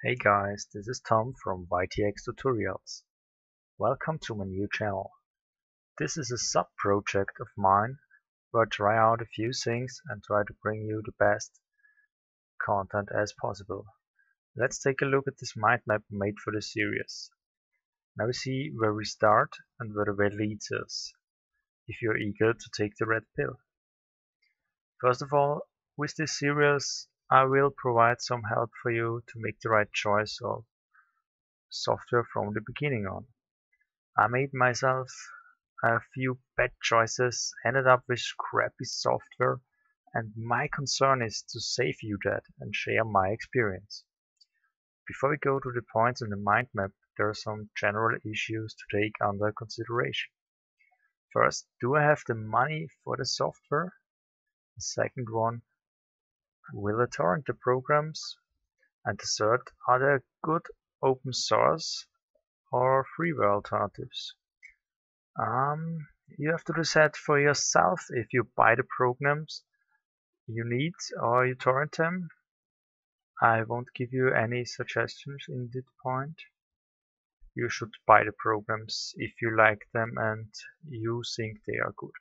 Hey guys, this is Tom from YTX Tutorials. Welcome to my new channel. This is a sub-project of mine where I try out a few things and try to bring you the best content as possible. Let's take a look at this mind map made for the series. Now we see where we start and where the way leads us, if you're eager to take the red pill. First of all, with this series I will provide some help for you to make the right choice of software from the beginning on. I made myself a few bad choices, ended up with crappy software, and my concern is to save you that and share my experience. Before we go to the points in the mind map, there are some general issues to take under consideration. First, do I have the money for the software? The second one, will I torrent the programs? And the third, are there good open source or freeware alternatives? You have to decide for yourself if you buy the programs you need or you torrent them. I won't give you any suggestions in this point. You should buy the programs if you like them and you think they are good.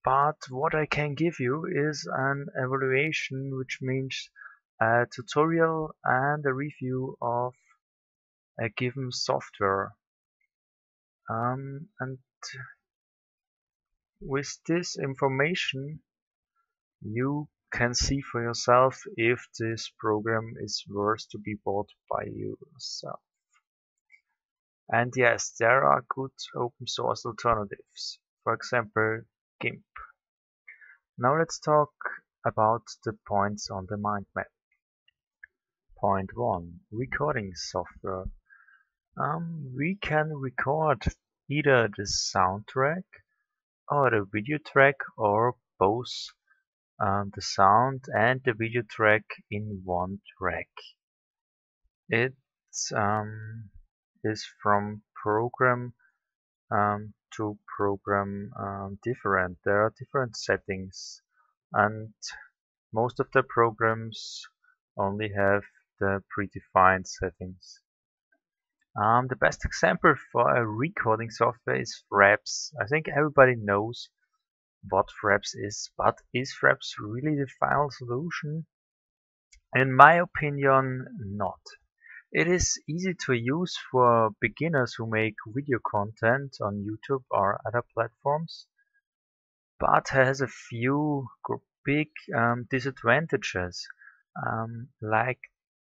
But what I can give you is an evaluation, which means a tutorial and a review of a given software. And with this information, you can see for yourself if this program is worth to be bought by yourself. And yes, there are good open source alternatives, for example GIMP. Now let's talk about the points on the mind map. Point 1. Recording software. We can record either the soundtrack or the video track or both, the sound and the video track in one track. It is from program to program different. There are different settings, and most of the programs only have the predefined settings. The best example for a recording software is Fraps. I think everybody knows what Fraps is, but is Fraps really the final solution? In my opinion, not. It is easy to use for beginners who make video content on YouTube or other platforms, but has a few big disadvantages, like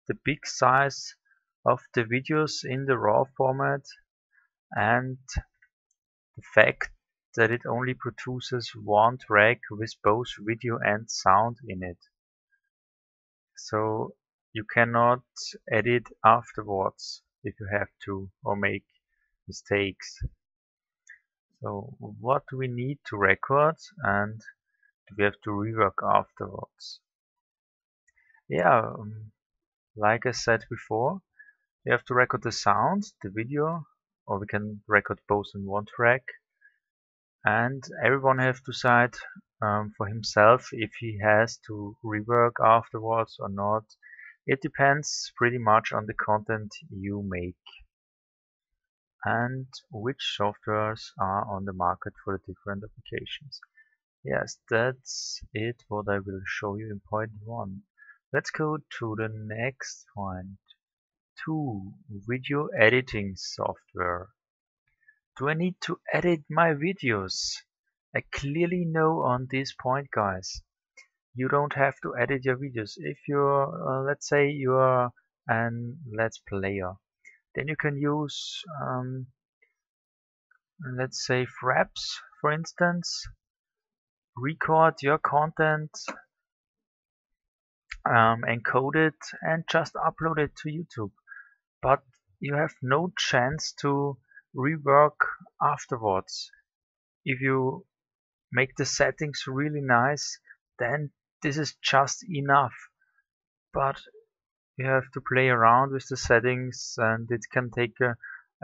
the big size of the videos in the RAW format and the fact that it only produces one track with both video and sound in it. So you cannot edit afterwards if you have to or make mistakes. So what do we need to record and do we have to rework afterwards? Yeah, like I said before, we have to record the sound, the video, or we can record both in one track. And everyone has to decide for himself if he has to rework afterwards or not. It depends pretty much on the content you make and which softwares are on the market for the different applications. Yes, that's it what I will show you in point 1. Let's go to the next point. 2. Video editing software. Do I need to edit my videos? I clearly no on this point, guys. You don't have to edit your videos. If you're, let's say you're an Let's Player, then you can use, let's say Fraps, for instance. Record your content, encode it, and just upload it to YouTube. But you have no chance to rework afterwards. If you make the settings really nice, then this is just enough. But you have to play around with the settings and it can take a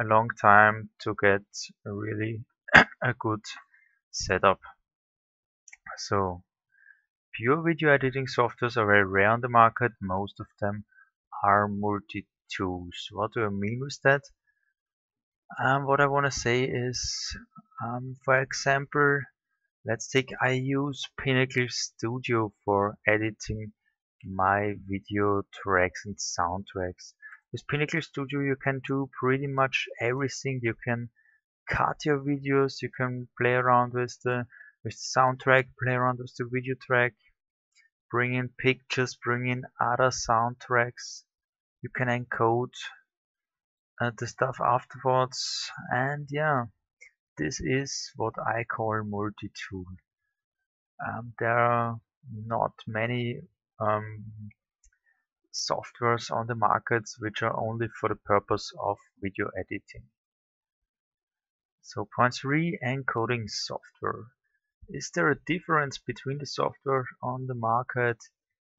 long time to get a really a good setup. So Pure video editing softwares are very rare on the market. Most of them are multi-tools. What do I mean with that? What I want to say is, for example, let's take I use Pinnacle Studio for editing my video tracks and soundtracks. With Pinnacle Studio you can do pretty much everything. You can cut your videos, you can play around with the soundtrack, play around with the video track, bring in pictures, bring in other soundtracks. You can encode the stuff afterwards, and yeah, this is what I call multi-tool. There are not many softwares on the markets which are only for the purpose of video editing. So point 3, encoding software. Is there a difference between the software on the market?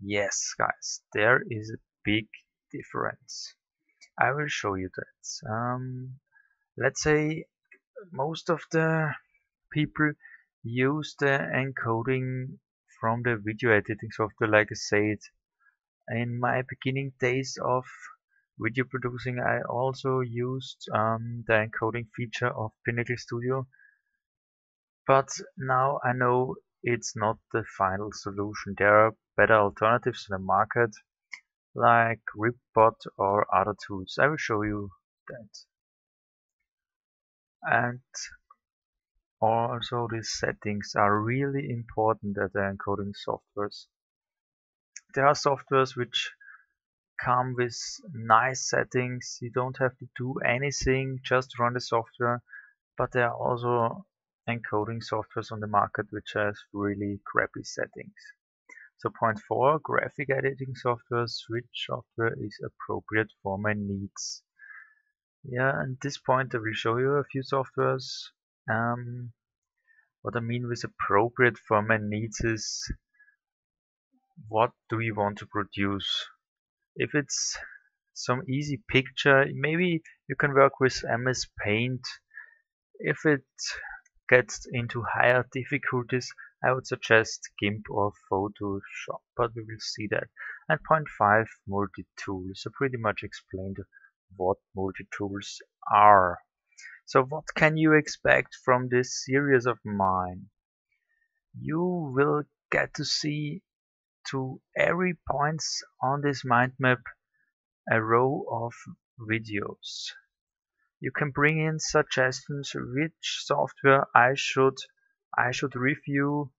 Yes, guys, there is a big difference. I will show you that. Let's say most of the people use the encoding from the video editing software, like I said. In my beginning days of video producing, I also used the encoding feature of Pinnacle Studio, but now I know it's not the final solution. There are better alternatives in the market, like Ripbot or other tools. I will show you that. And also these settings are really important at the encoding softwares. There are softwares which come with nice settings. You don't have to do anything, just run the software. But there are also encoding softwares on the market which has really crappy settings. So point 4, graphic editing software. Which software is appropriate for my needs? Yeah, at this point I will show you a few softwares. What I mean with appropriate for my needs is, what do you want to produce? If it's some easy picture, maybe you can work with MS Paint. If it gets into higher difficulties, I would suggest GIMP or Photoshop, but we will see that. And point 5, multi-tool. So pretty much explained what multi-tools are. So what can you expect from this series of mine? You will get to see to every points on this mind map a row of videos. You can bring in suggestions which software I should review,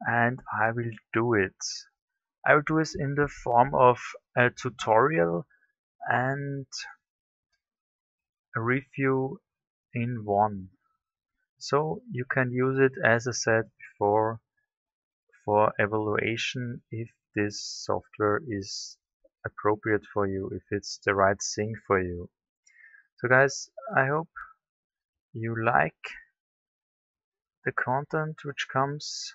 and I will do it. I will do it in the form of a tutorial and a review in one. So you can use it, as I said before, for evaluation if this software is appropriate for you, if it's the right thing for you. So guys, I hope you like the content which comes,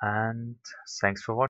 and thanks for watching.